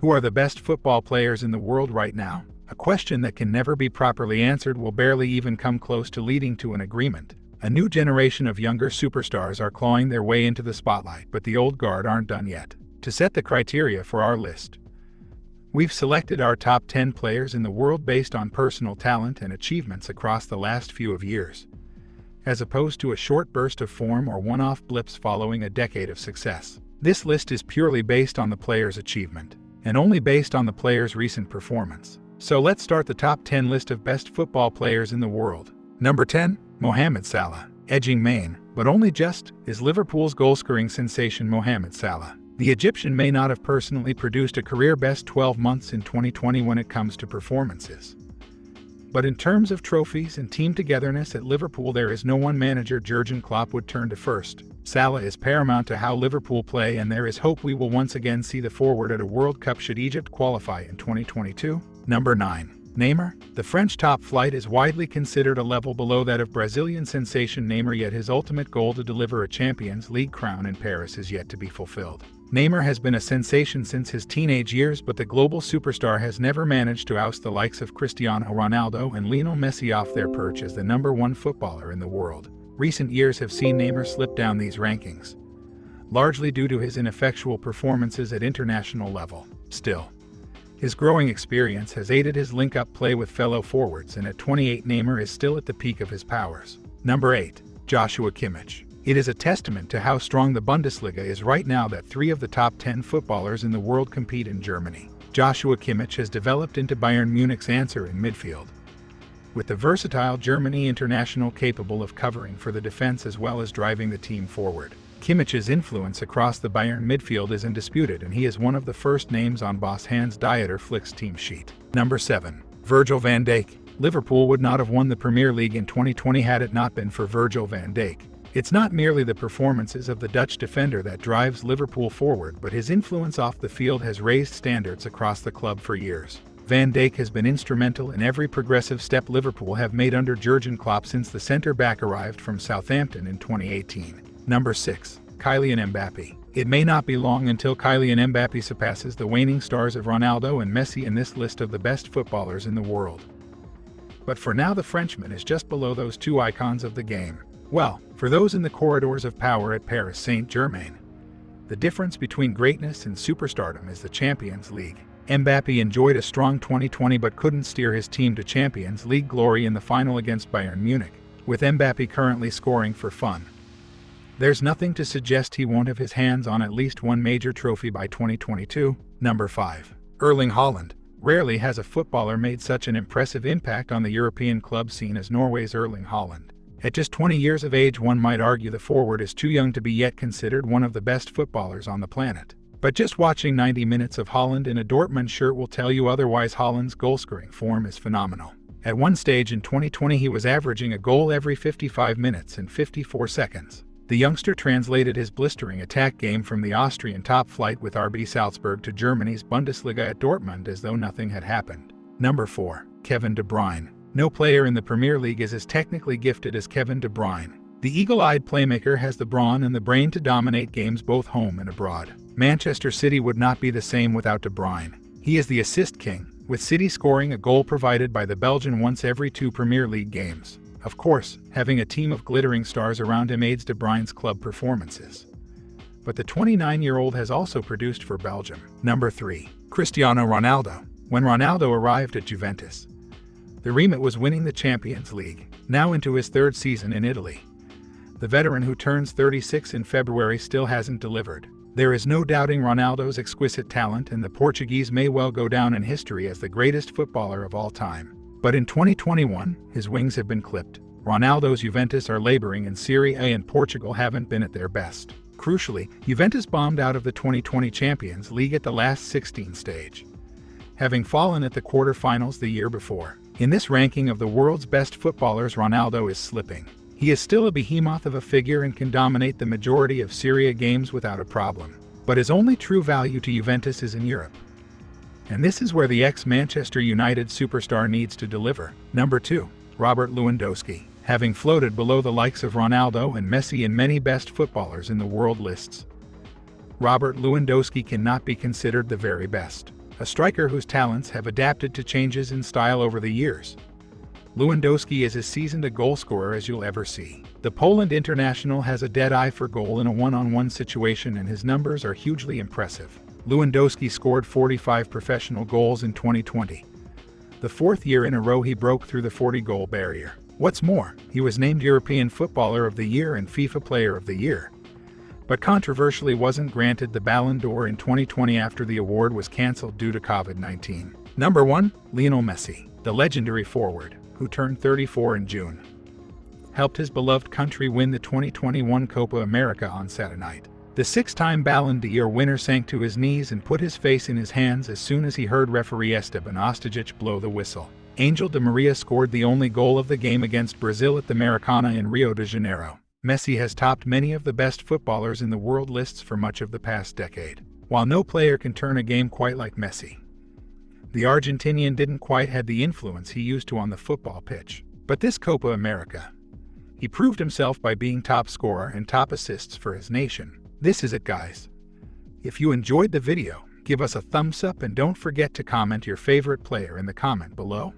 Who are the best football players in the world right now? A question that can never be properly answered will barely even come close to leading to an agreement. A new generation of younger superstars are clawing their way into the spotlight, but the old guard aren't done yet. To set the criteria for our list, we've selected our top 10 players in the world based on personal talent and achievements across the last few years, as opposed to a short burst of form or one-off blips following a decade of success. This list is purely based on the player's achievement, and only based on the player's recent performance. So let's start the top 10 list of best football players in the world. Number 10, Mohamed Salah. Edging main, but only just, is Liverpool's goal-scoring sensation Mohamed Salah. The Egyptian may not have personally produced a career-best 12 months in 2020 when it comes to performances, but in terms of trophies and team togetherness at Liverpool, there is no one manager Jurgen Klopp would turn to first. Salah is paramount to how Liverpool play, and there is hope we will once again see the forward at a World Cup should Egypt qualify in 2022. Number 9. Neymar. The French top flight is widely considered a level below that of Brazilian sensation Neymar, yet his ultimate goal to deliver a Champions League crown in Paris is yet to be fulfilled. Neymar has been a sensation since his teenage years, but the global superstar has never managed to oust the likes of Cristiano Ronaldo and Lionel Messi off their perch as the #1 footballer in the world. Recent years have seen Neymar slip down these rankings, largely due to his ineffectual performances at international level. Still, his growing experience has aided his link-up play with fellow forwards, and at 28 Neymar is still at the peak of his powers. Number 8. Joshua Kimmich. It is a testament to how strong the Bundesliga is right now that 3 of the top 10 footballers in the world compete in Germany. Joshua Kimmich has developed into Bayern Munich's answer in midfield, with the versatile Germany international capable of covering for the defense as well as driving the team forward. Kimmich's influence across the Bayern midfield is undisputed, and he is one of the first names on boss Hans Dieter Flick's team sheet. Number 7. Virgil van Dijk. Liverpool would not have won the Premier League in 2020 had it not been for Virgil van Dijk. It's not merely the performances of the Dutch defender that drives Liverpool forward, but his influence off the field has raised standards across the club for years. Van Dijk has been instrumental in every progressive step Liverpool have made under Jurgen Klopp since the centre-back arrived from Southampton in 2018. Number 6. Kylian Mbappé. It may not be long until Kylian Mbappé surpasses the waning stars of Ronaldo and Messi in this list of the best footballers in the world. But for now, the Frenchman is just below those two icons of the game. Well, for those in the corridors of power at Paris Saint-Germain, the difference between greatness and superstardom is the Champions League. Mbappé enjoyed a strong 2020 but couldn't steer his team to Champions League glory in the final against Bayern Munich. With Mbappé currently scoring for fun, there's nothing to suggest he won't have his hands on at least one major trophy by 2022. Number 5. Erling Haaland. Rarely has a footballer made such an impressive impact on the European club scene as Norway's Erling Haaland. At just 20 years of age, one might argue the forward is too young to be yet considered one of the best footballers on the planet. But just watching 90 minutes of Haaland in a Dortmund shirt will tell you otherwise. Haaland's goal-scoring form is phenomenal. At one stage in 2020 he was averaging a goal every 55 minutes and 54 seconds. The youngster translated his blistering attack game from the Austrian top flight with RB Salzburg to Germany's Bundesliga at Dortmund as though nothing had happened. Number 4. Kevin De Bruyne. No player in the Premier League is as technically gifted as Kevin De Bruyne. The eagle-eyed playmaker has the brawn and the brain to dominate games both home and abroad. Manchester City would not be the same without De Bruyne. He is the assist king, with City scoring a goal provided by the Belgian once every 2 Premier League games. Of course, having a team of glittering stars around him aids De Bruyne's club performances. But the 29-year-old has also produced for Belgium. Number 3. Cristiano Ronaldo. When Ronaldo arrived at Juventus, the remit was winning the Champions League. Now into his 3rd season in Italy, the veteran who turns 36 in February still hasn't delivered. There is no doubting Ronaldo's exquisite talent, and the Portuguese may well go down in history as the greatest footballer of all time. But in 2021, his wings have been clipped. Ronaldo's Juventus are laboring in Serie A, and Portugal haven't been at their best. Crucially, Juventus bombed out of the 2020 Champions League at the last 16 stage, having fallen at the quarter-finals the year before. In this ranking of the world's best footballers, Ronaldo is slipping. He is still a behemoth of a figure and can dominate the majority of Serie A games without a problem. But his only true value to Juventus is in Europe. And this is where the ex-Manchester United superstar needs to deliver. Number 2. Robert Lewandowski. Having floated below the likes of Ronaldo and Messi in many best footballers in the world lists, Robert Lewandowski cannot be considered the very best. a striker whose talents have adapted to changes in style over the years. Lewandowski is as seasoned a goalscorer as you'll ever see. The Poland international has a dead eye for goal in a one-on-one situation, and his numbers are hugely impressive. Lewandowski scored 45 professional goals in 2020. The fourth year in a row he broke through the 40-goal barrier. What's more, he was named European Footballer of the Year and FIFA Player of the Year, but controversially wasn't granted the Ballon d'Or in 2020 after the award was cancelled due to COVID-19. Number 1. Lionel Messi. The legendary forward, who turned 34 in June, helped his beloved country win the 2021 Copa America on Saturday night. The six-time Ballon d'Or winner sank to his knees and put his face in his hands as soon as he heard referee Esteban Ostojic blow the whistle. Angel Di Maria scored the only goal of the game against Brazil at the Maracanã in Rio de Janeiro. Messi has topped many of the best footballers in the world lists for much of the past decade. While no player can turn a game quite like Messi, the Argentinian didn't quite have the influence he used to on the football pitch. But this Copa America, he proved himself by being top scorer and top assists for his nation. This is it, guys. If you enjoyed the video, give us a thumbs up and don't forget to comment your favorite player in the comment below.